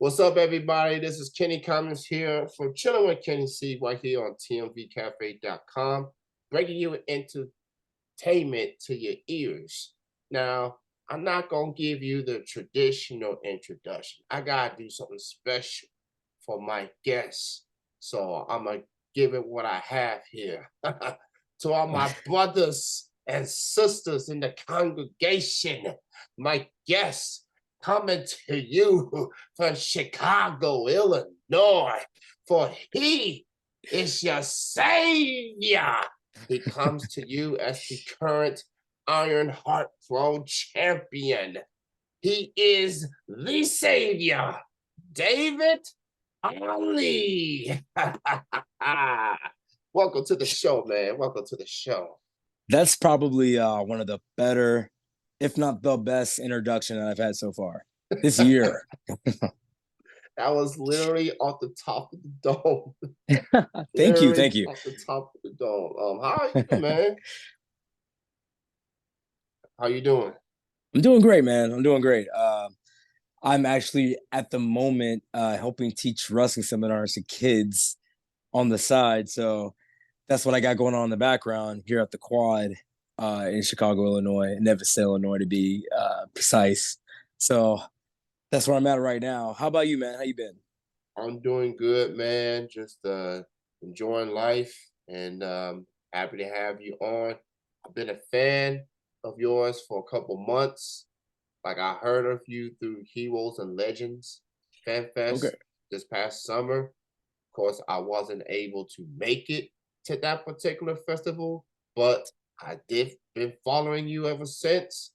What's up, everybody? This is Kenny Cummins here from Chilling with Kenny C right here on TMVcafe.com, bringing you entertainment to your ears. Now, I'm not going to give you the traditional introduction. I got to do something special for my guests. So I'm going to give it what I have here. To all my brothers and sisters in the congregation, my guests, coming to you from Chicago, Illinois, for he is your savior. He comes to you as the current Iron Heart Pro champion. He is the savior, David Ali. Welcome to the show, man. Welcome to the show. That's probably one of the better, if not the best introduction that I've had so far this year. That was literally off the top of the dome. Thank you. Thank you. Off the top of the dome. How are you, man? How you doing? I'm doing great, man. I'm doing great. I'm actually at the moment helping teach wrestling seminars to kids on the side. So that's what I got going on in the background here at the Quad in Chicago, Illinois, Nevis, Illinois, to be precise. So that's where I'm at right now. How about you, man? How you been? I'm doing good, man. Just enjoying life and happy to have you on. I've been a fan of yours for a couple months. Like I heard of you through Heroes and Legends Fan Okay. Fest this past summer. Of course, I wasn't able to make it to that particular festival, but I did been following you ever since.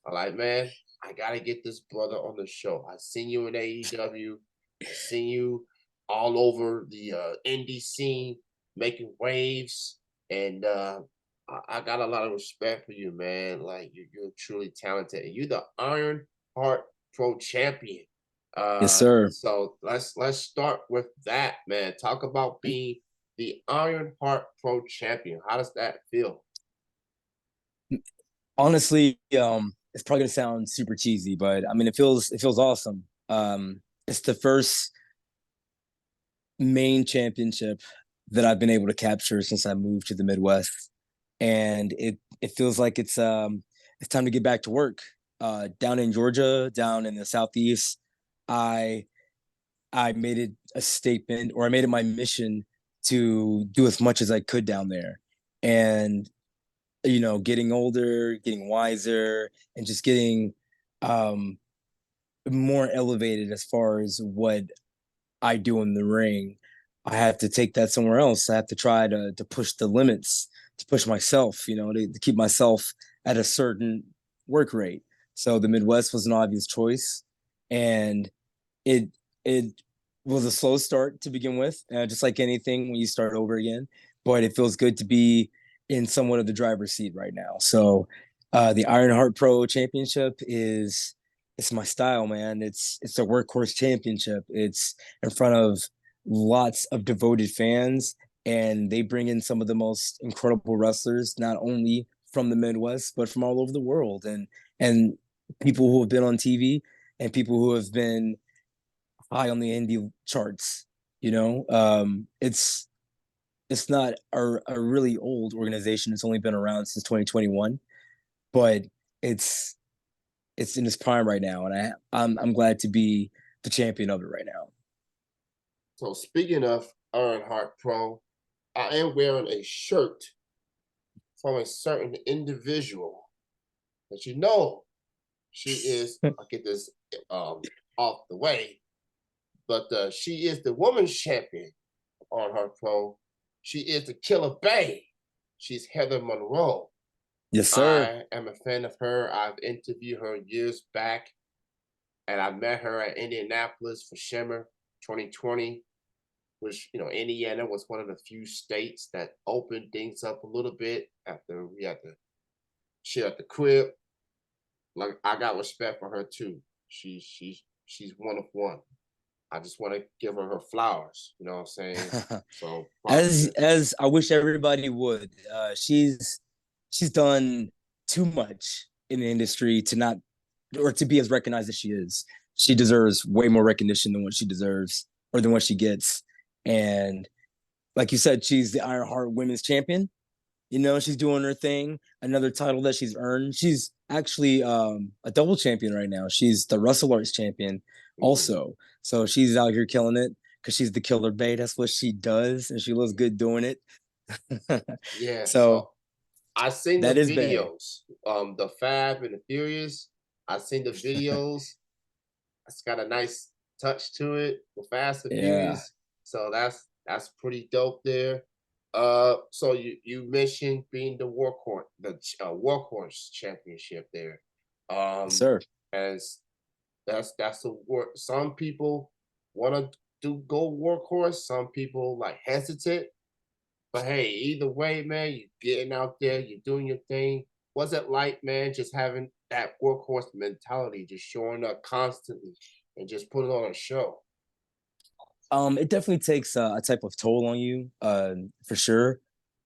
I'm like, man, I gotta get this brother on the show. I seen you in AEW. I seen you all over the indie scene making waves, and I got a lot of respect for you, man. Like you're truly talented, and you're the Iron Heart Pro champion. Yes, sir. So let's start with that, man. Talk about being the Iron Heart Pro champion. How does that feel? Honestly, it's probably gonna sound super cheesy, but I mean, it feels awesome. It's the first main championship that I've been able to capture since I moved to the Midwest, and it feels like it's time to get back to work. Down in Georgia, down in the Southeast, I I made it a statement, or I made it my mission to do as much as I could down there, and getting older, getting wiser, and just getting um, more elevated as far as what I do in the ring. I have to take that somewhere else. I have to try to push the limits, to push myself, to keep myself at a certain work rate. So the Midwest was an obvious choice, and it it was a slow start to begin with, just like anything when you start over again. But it feels good to be in somewhat of the driver's seat right now. So the Ironheart Pro Championship is it's my style, man. It's a workhorse championship. It's in front of lots of devoted fans, and they bring in some of the most incredible wrestlers, not only from the Midwest but from all over the world, and people who have been on TV and people who have been high on the indie charts. It's not a really old organization. It's only been around since 2021, but it's it's in its prime right now, and I'm glad to be the champion of it right now. So speaking of Earnhardt Pro, I am wearing a shirt from a certain individual that she is. I'll get this off the way, but she is the women's champion on her pro. She is the Killer Bay. She's Heather Monroe. Yes, sir. I am a fan of her. I've interviewed her years back, and I met her at Indianapolis for Shimmer 2020, which, Indiana was one of the few states that opened things up a little bit after we had to share at the crib. Like I got respect for her too. She's one of one. I just want to give her her flowers. You know what I'm saying? So props as to as I wish everybody would. She's done too much in the industry to not or to be as recognized as she is. She deserves way more recognition than what she deserves or than what she gets. And like you said, she's the Ironheart Women's Champion. You know, she's doing her thing. Another title that she's earned. She's actually a double champion right now. She's the Russell Arts champion Mhm. also. So she's out here killing it because she's the killer bae. That's what she does, and she looks good doing it. Yeah, So so I seen the that is bae. videos, the Fab and the Furious. I seen the videos. It's got a nice touch to it, the Fast and Yeah, Furious. So that's pretty dope there. So you mentioned being the workhorse championship there. yes, Um, sir. as that's the work. Some people want to do go workhorse. Some people like hesitate. But hey, either way, man, you getting out there, you're doing your thing. What's it like, man, just having that workhorse mentality, just showing up constantly and just putting on a show? It definitely takes a type of toll on you, for sure.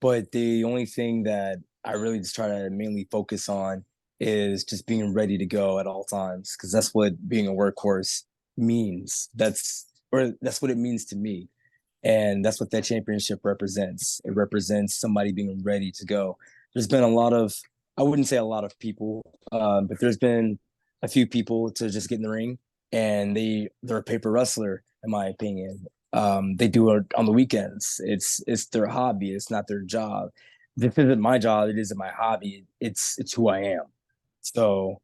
But the only thing that I really just try to mainly focus on is just being ready to go at all times, because that's what being a workhorse means. That's what it means to me, and that's what that championship represents. It represents somebody being ready to go. There's been a lot of, I wouldn't say a lot of people, but there's been a few people to just get in the ring, and they're a paper wrestler, in my opinion. They do it on the weekends. It's their hobby. It's not their job. This isn't my job. It isn't my hobby. It's who I am. So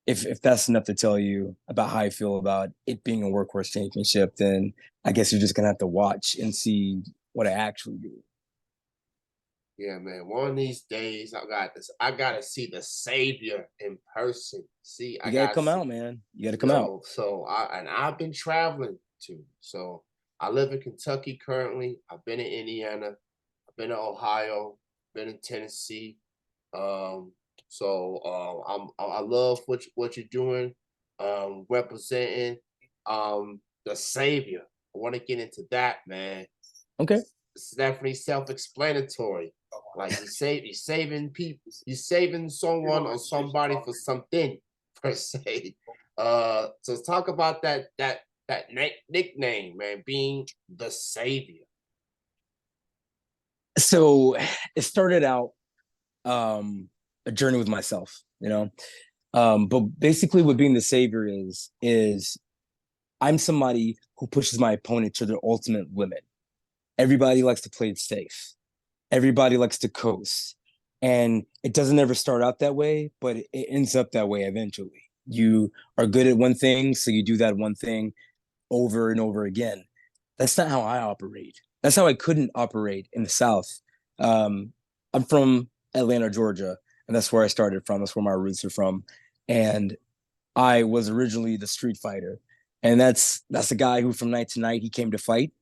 if that's enough to tell you about how I feel about it being a workhorse championship, then I guess you're just gonna have to watch and see what I actually do. Yeah, man. One of these days, I got this. I gotta see the Savior in person. See, You I gotta gotta come see. out, man. You gotta come out. No, so I've been traveling too. So I live in Kentucky currently. I've been in Indiana. I've been to Ohio. Been in Tennessee. Um, I love what you're doing, representing the Savior. I want to get into that, man. Okay. It's definitely self-explanatory. Like you saving people, you saving someone or somebody for something per se. So talk about that nickname, man, being the Savior. So it started out a journey with myself, you know. But basically what being the savior is I'm somebody who pushes my opponent to their ultimate limit. Everybody likes to play it safe. Everybody likes to coast. And it doesn't ever start out that way, but it ends up that way eventually. You are good at one thing, so you do that one thing over and over again. That's not how I operate. That's how I couldn't operate in the South. Um, I'm from Atlanta, Georgia, and that's where I started from. That's where my roots are from. And I was originally the street fighter. And that's a guy who from night to night he came to fight.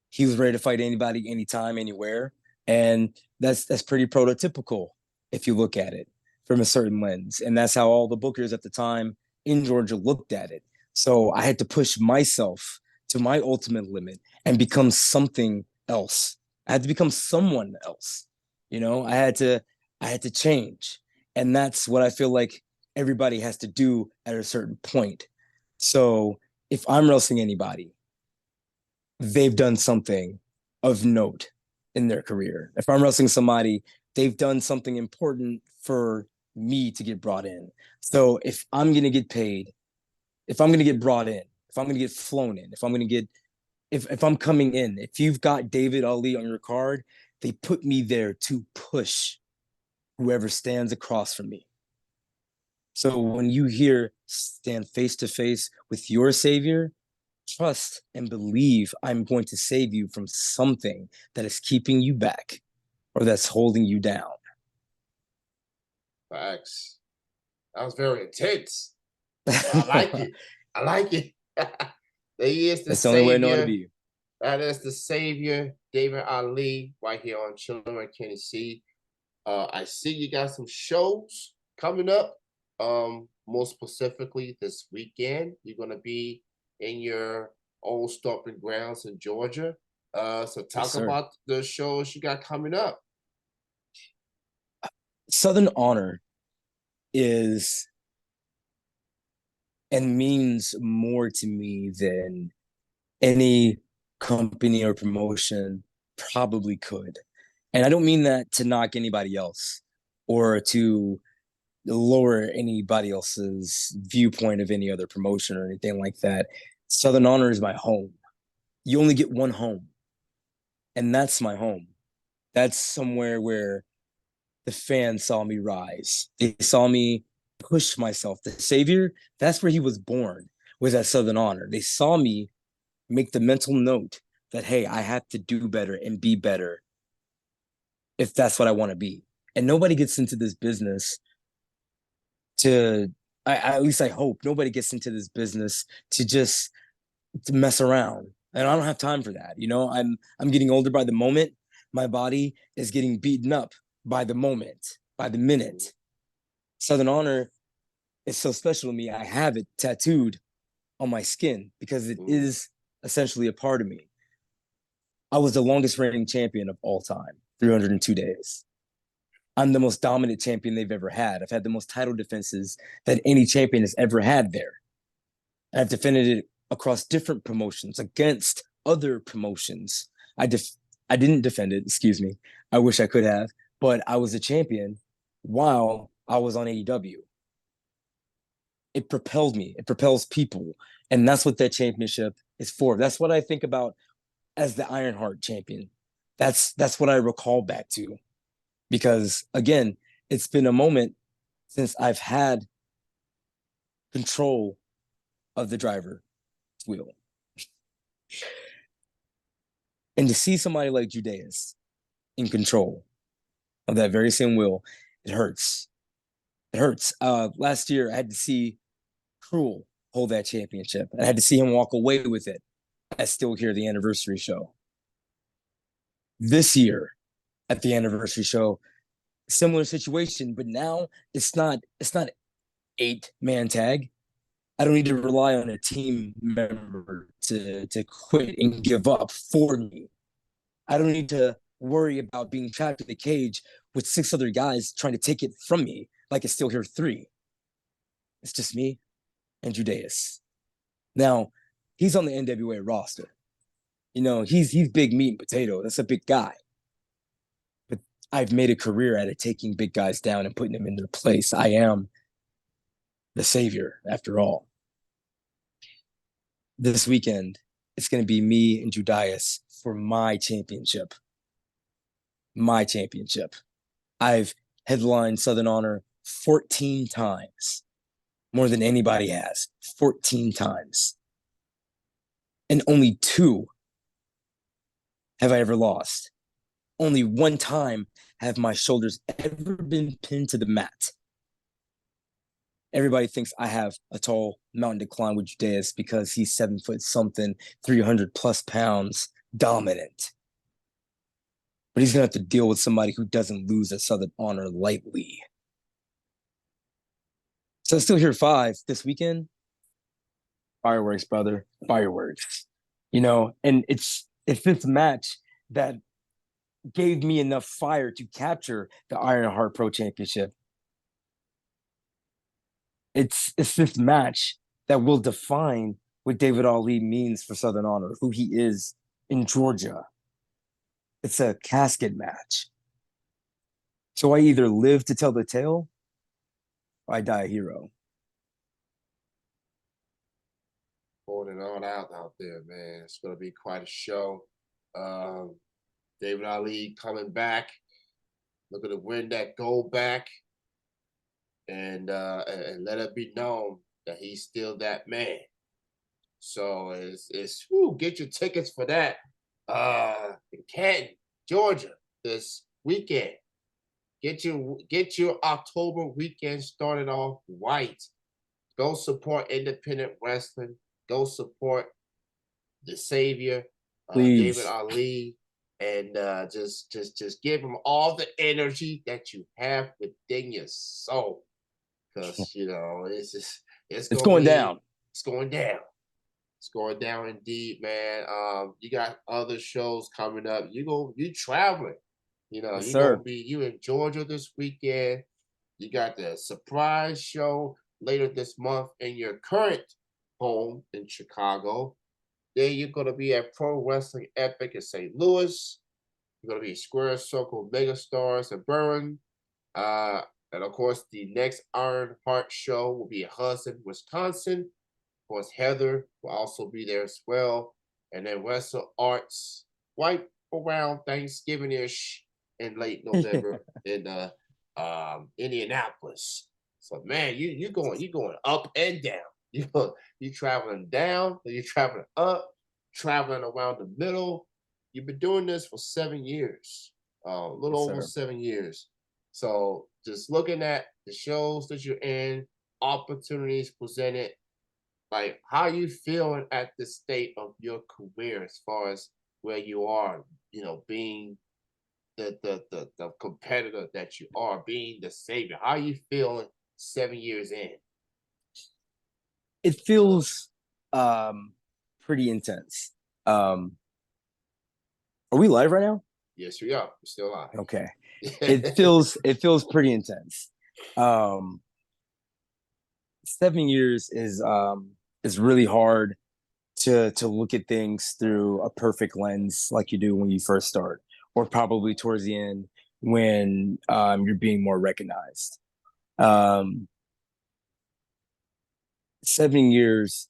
He was ready to fight anybody, anytime, anywhere. And that's pretty prototypical if you look at it from a certain lens. And that's how all the bookers at the time in Georgia looked at it. So I had to push myself to my ultimate limit and become something else. I had to become someone else. You know, I had to change. And that's what I feel like everybody has to do at a certain point. So if I'm wrestling anybody, they've done something of note in their career. If I'm wrestling somebody, they've done something important for me to get brought in. So if I'm going to get paid, if I'm going to get brought in, if I'm going to get flown in, if I'm going to get, if I'm coming in, if you've got David Ali on your card, they put me there to push whoever stands across from me. So when you hear stand face to face with your savior, trust and believe I'm going to save you from something that is keeping you back or that's holding you down. Facts. That was very intense, but I like it. I like it. He is the That's the only way I know how to Savior. be. That is the Savior, David Ali, right here on Children with Kenny C. I see you got some shows coming up. More specifically, this weekend, you're gonna be in your old stomping grounds in Georgia. So Yes, talk sir. about the shows you got coming up. Southern Honor is and means more to me than any company or promotion probably could. And I don't mean that to knock anybody else or to lower anybody else's viewpoint of any other promotion or anything like that. Southern Honor is my home. You only get one home, and that's my home. That's somewhere where the fans saw me rise. They saw me push myself. The Savior, that's where he was born, was at Southern Honor. They saw me make the mental note that, hey, I have to do better and be better if that's what I want to be. And nobody gets into this business to, at least I hope, nobody gets into this business to mess around. And I don't have time for that. I'm getting older by the moment. My body is getting beaten up by the moment, by the minute. Southern Honor is so special to me. I have it tattooed on my skin because it is essentially a part of me. I was the longest reigning champion of all time, 302 days. I'm the most dominant champion they've ever had. I've had the most title defenses that any champion has ever had there. And I've defended it across different promotions against other promotions. I didn't defend it, excuse me. I wish I could have, but I was a champion while I was on AEW. It propelled me. It propels people. And that's what that championship is for. That's what I think about as the Ironheart champion. That's what I recall back to. Because again, it's been a moment since I've had control of the driver's wheel. And to see somebody like Judas in control of that very same wheel, it hurts. It hurts. Last year, I had to see Cruel hold that championship. I had to see him walk away with it at Still Here, the anniversary show. This year, at the anniversary show, similar situation, but now it's not 8-man tag. I don't need to rely on a team member to quit and give up for me. I don't need to worry about being trapped in the cage with 6 other guys trying to take it from me like it's Still Here 3. It's just me and Judas. Now, he's on the NWA roster. He's big meat and potato. That's a big guy. But I've made a career out of taking big guys down and putting them in their place. I am the savior, after all. This weekend, it's going to be me and Judas for my championship. My championship. I've headlined Southern Honor 14 times, more than anybody has. 14 times. And only 2 have I ever lost. Only 1 time have my shoulders ever been pinned to the mat. Everybody thinks I have a tall mountain to climb with Judas because he's 7 foot something, 300 plus pounds, dominant. But he's going to have to deal with somebody who doesn't lose at Southern Honor lightly. So Still Here 5 this weekend. Fireworks, brother. Fireworks. And it's this match that gave me enough fire to capture the Ironheart Pro Championship. It's this match that will define what David Ali means for Southern Honor, who he is in Georgia. It's a casket match. So I either live to tell the tale or I die a hero. Pulling it all out there, man. It's going to be quite a show. David Ali coming back, looking to win that gold back, and let it be known that he's still that man. So get your tickets for that in Canton, Georgia, this weekend. Get your October weekend started off right. Go support independent wrestling. Go support the Savior, David Ali, and just give him all the energy that you have within your soul, because it's going down. It's going down. It's going down indeed, man. You got other shows coming up. You traveling. Yes, you in Georgia this weekend. You got the surprise show later this month in your current home in Chicago. Then you're going to be at Pro Wrestling Epic in St. Louis. You're going to be Square Circle Megastars in Berwyn. Uh, and of course, the next Iron Heart show will be in Hudson, Wisconsin. Of course, Heather will also be there as well. And then Wrestle Arts right around Thanksgiving-ish in late November in Indianapolis. So man, you going up and down. You traveling down, you traveling up, traveling around the middle. You've been doing this for 7 years, a little Yes, over sir. 7 years. So just looking at the shows that you're in, opportunities presented, like how you feeling at the state of your career as far as where you are, being the competitor that you are, being the savior. How you feeling 7 years in? It feels pretty intense. Are we live right now? Yes, we are. We're still alive. Okay. It feels pretty intense. Um 7 years is really hard to look at things through a perfect lens like you do when you first start, or probably towards the end when you're being more recognized. Um 7 years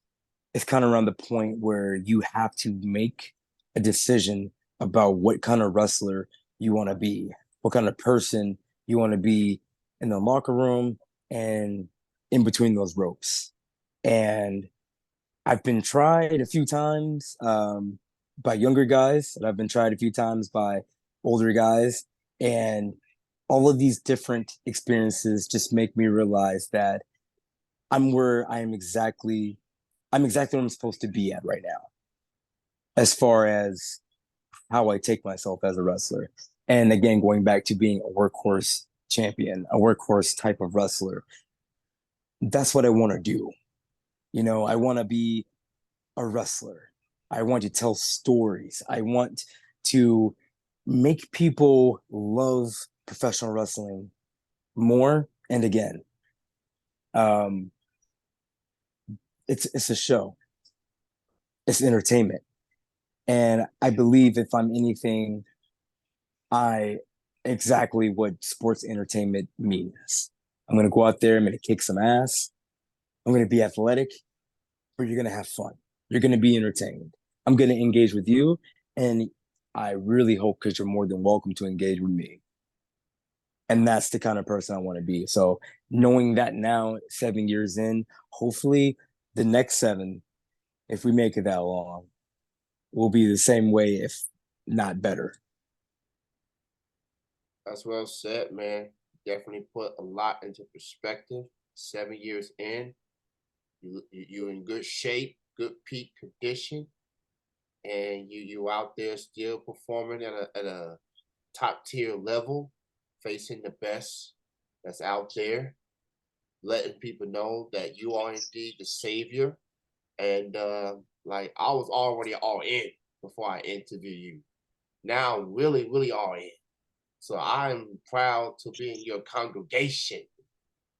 is kind of around the point where you have to make a decision about what kind of wrestler you want to be, what kind of person you want to be in the locker room and in between those ropes. And I've been tried a few times by younger guys, and I've been tried a few times by older guys. And all of these different experiences just make me realize that I'm where I'm exactly where I'm supposed to be at right now, as far as how I take myself as a wrestler. And again, going back to being a workhorse champion, a workhorse type of wrestler, that's what I want to do. I want to be a wrestler. I want to tell stories. I want to make people love professional wrestling more and again. Um, it's a show. It's entertainment. And I believe if I'm anything, I exactly what sports entertainment means. I'm going to go out there, I'm going to kick some ass, I'm going to be athletic, but you're going to have fun. You're going to be entertained. I'm going to engage with you. And I really hope, because you're more than welcome to engage with me. And that's the kind of person I want to be. So knowing that now, 7 years in, hopefully the next seven, if we make it that long, will be the same way, if not better. That's well said, man. Definitely put a lot into perspective. 7 years in, you're in good shape, good peak condition, and you out there still performing at a top tier level, facing the best that's out there, letting people know that you are indeed the savior. And like I was already all in before I interview you. Now I'm really, really all in. So I'm proud to be in your congregation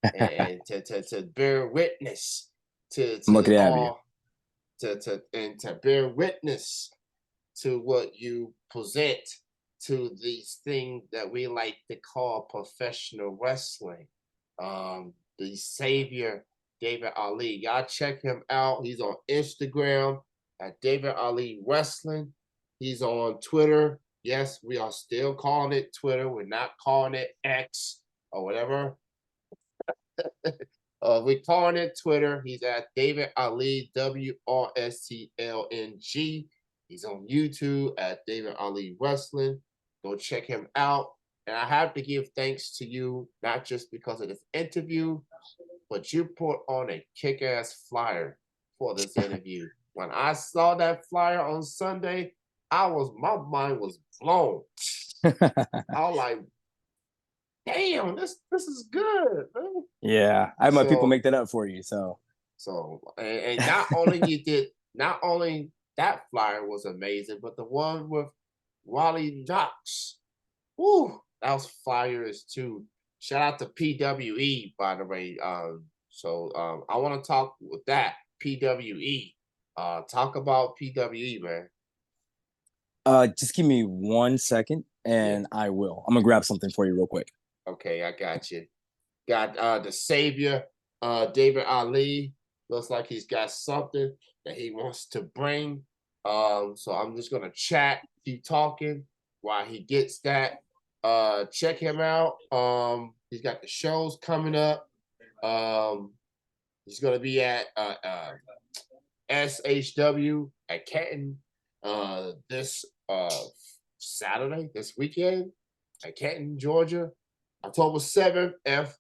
and to bear witness I'm to lucky to have you. all to bear witness to what you present to these things that we like to call professional wrestling. The savior David Ali. Y'all check him out. He's on Instagram at David Ali Wrestling. He's on Twitter. Yes, we are still calling it Twitter. We're not calling it X or whatever. We're calling it Twitter. He's at David Ali WRSTLNG. He's on YouTube at David Ali Wrestling. Go check him out. And I have to give thanks to you, not just because of this interview, but you put on a kick-ass flyer for this interview. When I saw that flyer on Sunday, my mind was blown. I was like, damn, this is good, man. Yeah, I have my people So make that up for you. So and not only that flyer was amazing, but the one with Wally Knox. Woo, that was flyers too. Shout out to PWE, by the way. So I want to talk with that PWE. Talk about PWE, man. Just give me 1 second Yeah. and I will. I'm gonna grab something for you real quick. Okay, I got you. Got the savior, David Ali. Looks like he's got something that he wants to bring. So I'm just gonna chat, keep talking while he gets that. Check him out. He's got the shows coming up. Um, he's gonna be at SHW at Canton this Saturday, this weekend at Canton, Georgia, October 7th.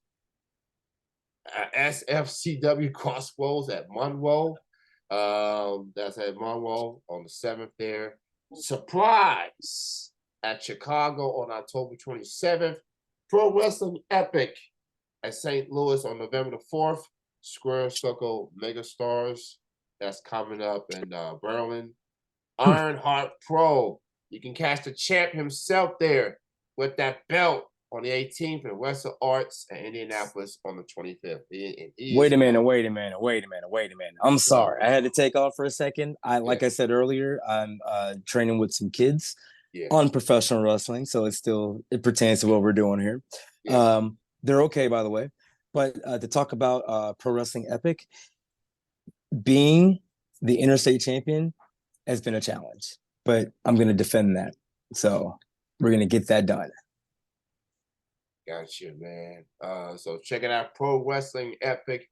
SFCW Crossroads at Monroe. That's at Monroe on the 7th there. Surprise at Chicago on October 27th. Pro Wrestling Epic at St. Louis on November the 4th. Square Circle Megastars. That's coming up in Berlin. Ironheart Pro. You can catch the champ himself there with that belt on the 18th in Western Arts and Indianapolis on the 25th. Wait a minute, wait a minute, wait a minute, wait a minute. I'm sorry. I had to take off for a second. Like I said earlier, I'm training with some kids on professional wrestling. So it pertains to what we're doing here. Yeah. They're okay, by the way. But to talk about Pro Wrestling Epic, being the interstate champion has been a challenge, but I'm going to defend that. So we're going to get that done. Gotcha, man. So check it out, Pro Wrestling Epic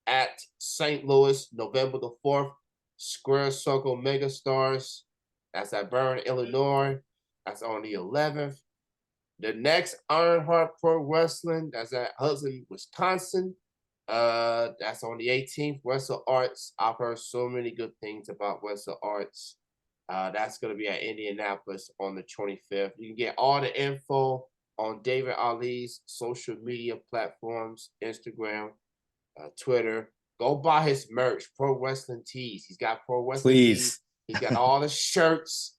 at St. Louis, November the 4th. Square Circle Megastars. That's at Burn, Illinois. That's on the 11th. The next Ironheart Pro Wrestling, that's at Hudson, Wisconsin. That's on the 18th. Wrestle Arts. I've heard so many good things about Wrestle Arts. That's going to be at Indianapolis on the 25th. You can get all the info on David Ali's social media platforms, Instagram, Twitter. Go buy his merch, Pro Wrestling Tees. He's got Pro Wrestling Tees. He's got all the shirts.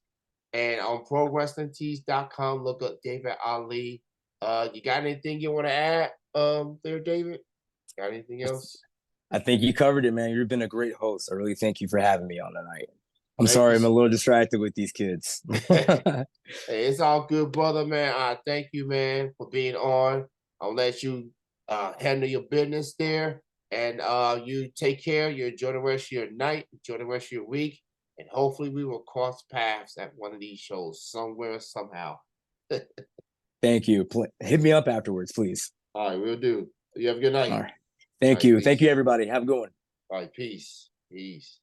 And on ProWrestlingTees.com, look up David Ali. You got anything you want to add there, David? Got anything else? I think you covered it, man. You've been a great host. I really thank you for having me on tonight. I'm sorry, I'm a little distracted with these kids. Hey, it's all good, brother, man. I thank you, man, for being on. I'll let you handle your business there. And you take care. You enjoy the rest of your night. Enjoy the rest of your week. And hopefully we will cross paths at one of these shows somewhere, somehow. Thank you. Hit me up afterwards, please. All right, we'll do. You have a good night. All right. Thank you. Thank you, everybody. Have a good one. All right, peace. Peace.